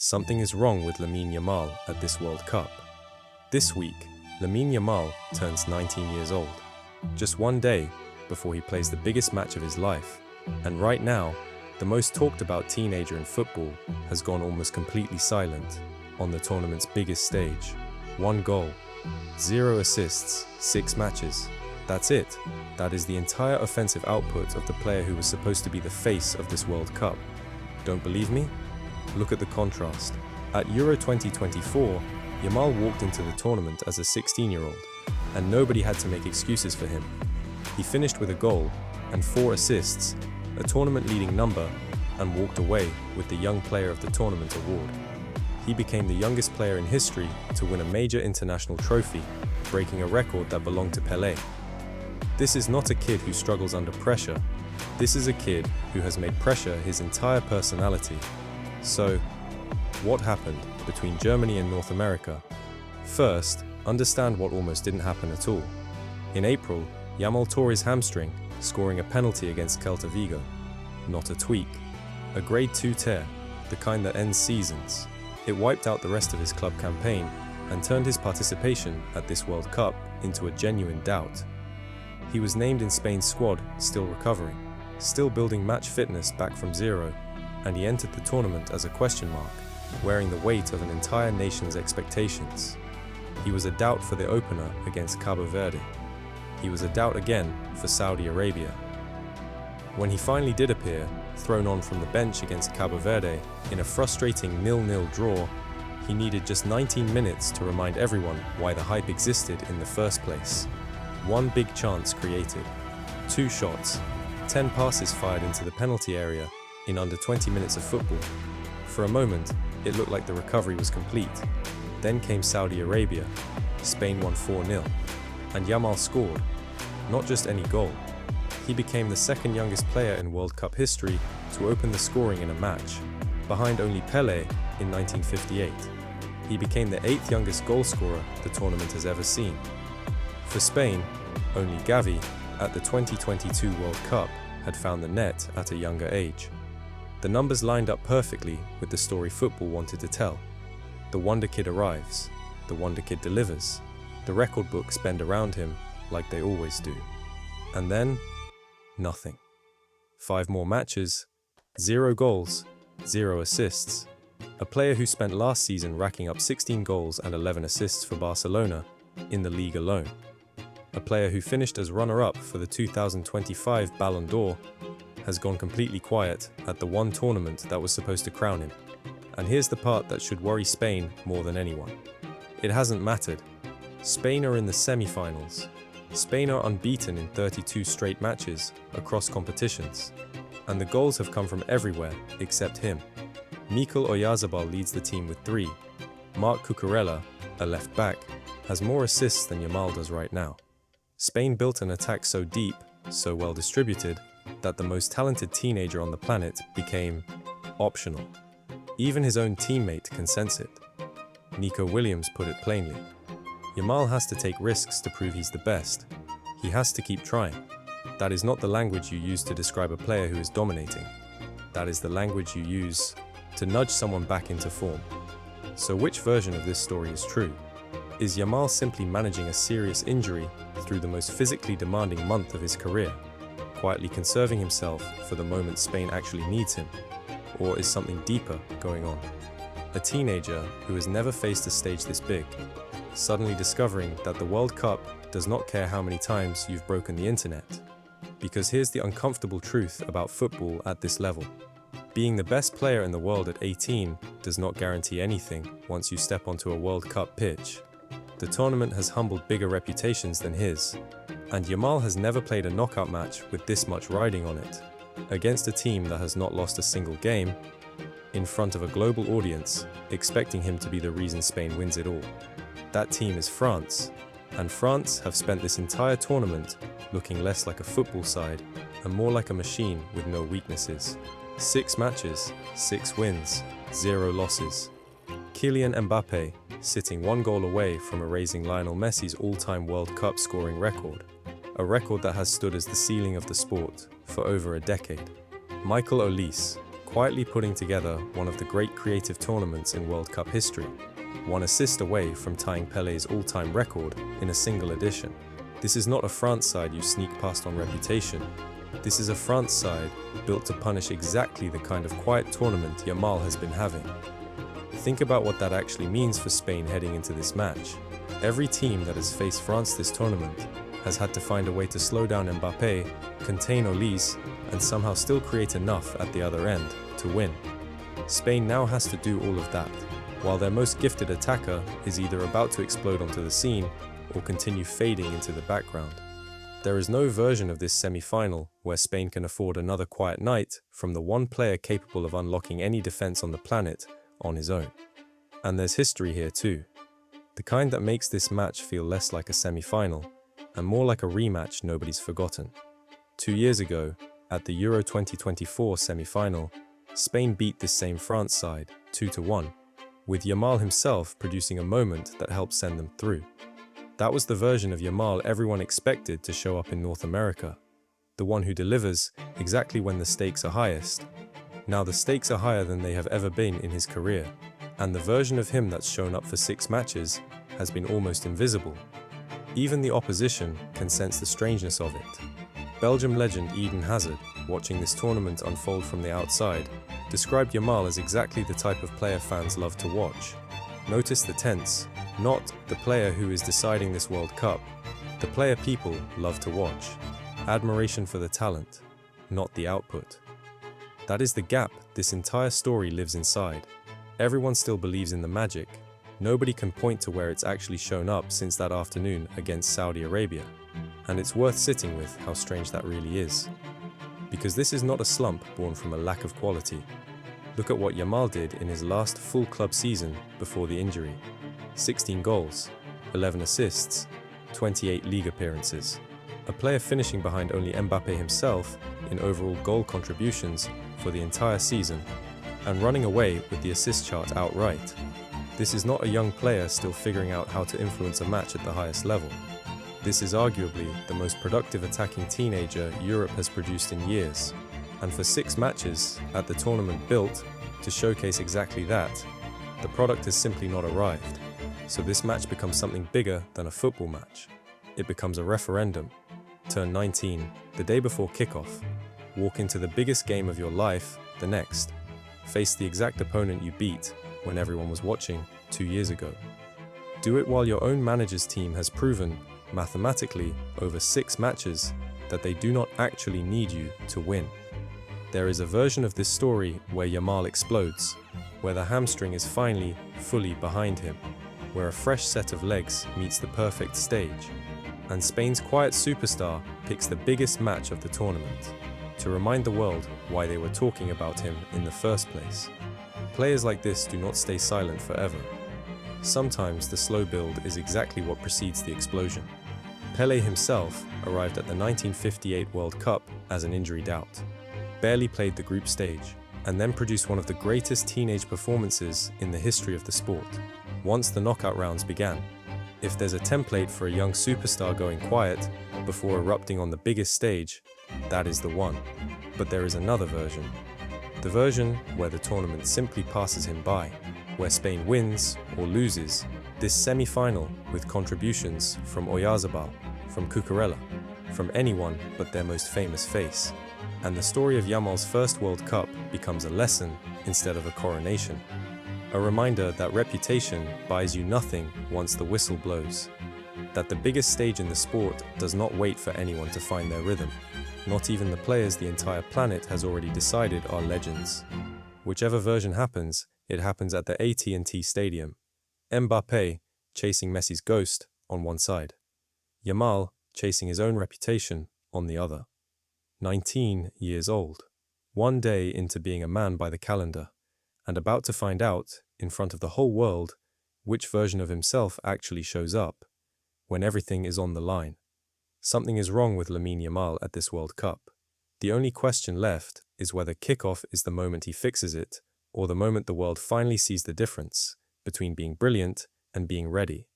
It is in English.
Something is wrong with Lamine Yamal at this World Cup. This week, Lamine Yamal turns 19 years old, just one day before he plays the biggest match of his life. And right now, the most talked about teenager in football has gone almost completely silent on the tournament's biggest stage. 1 goal, 0 assists, 6 matches. That's it. That is the entire offensive output of the player who was supposed to be the face of this World Cup. Don't believe me? Look at the contrast. At Euro 2024, Yamal walked into the tournament as a 16-year-old, and nobody had to make excuses for him. He finished with a goal and 4 assists, a tournament-leading number, and walked away with the Young Player of the Tournament award. He became the youngest player in history to win a major international trophy, breaking a record that belonged to Pelé. This is not a kid who struggles under pressure. This is a kid who has made pressure his entire personality. So, what happened between Germany and North America? First, understand what almost didn't happen at all. In April, Yamal tore his hamstring, scoring a penalty against Celta Vigo. Not a tweak. A grade 2 tear, the kind that ends seasons. It wiped out the rest of his club campaign and turned his participation at this World Cup into a genuine doubt. He was named in Spain's squad, still recovering, still building match fitness back from zero, and he entered the tournament as a question mark, wearing the weight of an entire nation's expectations. He was a doubt for the opener against Cabo Verde. He was a doubt again for Saudi Arabia. When he finally did appear, thrown on from the bench against Cabo Verde in a frustrating 0-0 draw, he needed just 19 minutes to remind everyone why the hype existed in the first place. 1 big chance created, 2 shots, 10 passes fired into the penalty area in under 20 minutes of football. For a moment, it looked like the recovery was complete. Then came Saudi Arabia. Spain won 4-0. And Yamal scored. Not just any goal. He became the second youngest player in World Cup history to open the scoring in a match, behind only Pelé in 1958. He became the 8th youngest goal scorer the tournament has ever seen. For Spain, only Gavi, at the 2022 World Cup, had found the net at a younger age. The numbers lined up perfectly with the story football wanted to tell. The Wonder Kid arrives. The Wonder Kid delivers. The record books bend around him like they always do. And then, nothing. 5 more matches, 0 goals, 0 assists. A player who spent last season racking up 16 goals and 11 assists for Barcelona in the league alone. A player who finished as runner-up for the 2025 Ballon d'Or has gone completely quiet at the one tournament that was supposed to crown him. And here's the part that should worry Spain more than anyone. It hasn't mattered. Spain are in the semi-finals. Spain are unbeaten in 32 straight matches across competitions. And the goals have come from everywhere except him. Mikel Oyarzabal leads the team with 3. Marc Cucurella, a left back, has more assists than Yamal does right now. Spain built an attack so deep, so well distributed, that the most talented teenager on the planet became optional. Even his own teammate can sense it. Nico Williams put it plainly. Yamal has to take risks to prove he's the best. He has to keep trying. That is not the language you use to describe a player who is dominating. That is the language you use to nudge someone back into form. So which version of this story is true? Is Yamal simply managing a serious injury through the most physically demanding month of his career, quietly conserving himself for the moment Spain actually needs him? Or is something deeper going on? A teenager who has never faced a stage this big, suddenly discovering that the World Cup does not care how many times you've broken the internet. Because here's the uncomfortable truth about football at this level. Being the best player in the world at 18 does not guarantee anything once you step onto a World Cup pitch. The tournament has humbled bigger reputations than his, and Yamal has never played a knockout match with this much riding on it, against a team that has not lost a single game, in front of a global audience, expecting him to be the reason Spain wins it all. That team is France, and France have spent this entire tournament looking less like a football side and more like a machine with no weaknesses. 6 matches, 6 wins, 0 losses. Kylian Mbappe sitting 1 goal away from erasing Lionel Messi's all-time World Cup scoring record, a record that has stood as the ceiling of the sport for over a decade. Michael Olise, quietly putting together one of the great creative tournaments in World Cup history, one assist away from tying Pelé's all-time record in a single edition. This is not a France side you sneak past on reputation. This is a France side built to punish exactly the kind of quiet tournament Yamal has been having. Think about what that actually means for Spain heading into this match. Every team that has faced France this tournament has had to find a way to slow down Mbappe, contain Olise, and somehow still create enough at the other end to win. Spain now has to do all of that, while their most gifted attacker is either about to explode onto the scene or continue fading into the background. There is no version of this semi-final where Spain can afford another quiet night from the one player capable of unlocking any defense on the planet on his own. And there's history here too. The kind that makes this match feel less like a semi-final and more like a rematch nobody's forgotten. 2 years ago, at the Euro 2024 semi-final, Spain beat this same France side 2-1, with Yamal himself producing a moment that helped send them through. That was the version of Yamal everyone expected to show up in North America, the one who delivers exactly when the stakes are highest. Now the stakes are higher than they have ever been in his career, and the version of him that's shown up for 6 matches has been almost invisible. Even the opposition can sense the strangeness of it. Belgium legend Eden Hazard, watching this tournament unfold from the outside, described Yamal as exactly the type of player fans love to watch. Notice the tense, not the player who is deciding this World Cup, the player people love to watch. Admiration for the talent, not the output. That is the gap this entire story lives inside. Everyone still believes in the magic. Nobody can point to where it's actually shown up since that afternoon against Saudi Arabia. And it's worth sitting with how strange that really is. Because this is not a slump born from a lack of quality. Look at what Yamal did in his last full club season before the injury. 16 goals, 11 assists, 28 league appearances. A player finishing behind only Mbappe himself in overall goal contributions for the entire season, and running away with the assist chart outright. This is not a young player still figuring out how to influence a match at the highest level. This is arguably the most productive attacking teenager Europe has produced in years, and for 6 matches at the tournament built to showcase exactly that, the product has simply not arrived. So this match becomes something bigger than a football match. It becomes a referendum. Turn 19, the day before kickoff. Walk into the biggest game of your life the next. Face the exact opponent you beat when everyone was watching 2 years ago. Do it while your own manager's team has proven, mathematically, over 6 matches, that they do not actually need you to win. There is a version of this story where Yamal explodes, where the hamstring is finally fully behind him, where a fresh set of legs meets the perfect stage, and Spain's quiet superstar picks the biggest match of the tournament, to remind the world why they were talking about him in the first place. Players like this do not stay silent forever. Sometimes the slow build is exactly what precedes the explosion. Pelé himself arrived at the 1958 World Cup as an injured out, barely played the group stage, and then produced one of the greatest teenage performances in the history of the sport. Once the knockout rounds began, if there's a template for a young superstar going quiet before erupting on the biggest stage, that is the one. But there is another version. The version where the tournament simply passes him by, where Spain wins or loses this semi-final with contributions from Oyarzabal, from Cucurella, from anyone but their most famous face. And the story of Yamal's first World Cup becomes a lesson instead of a coronation. A reminder that reputation buys you nothing once the whistle blows. That the biggest stage in the sport does not wait for anyone to find their rhythm. Not even the players the entire planet has already decided are legends. Whichever version happens, it happens at the AT&T Stadium. Mbappe chasing Messi's ghost on one side. Yamal chasing his own reputation on the other. 19 years old. One day into being a man by the calendar, and about to find out, in front of the whole world, which version of himself actually shows up, when everything is on the line. Something is wrong with Lamine Yamal at this World Cup. The only question left is whether kickoff is the moment he fixes it, or the moment the world finally sees the difference between being brilliant and being ready.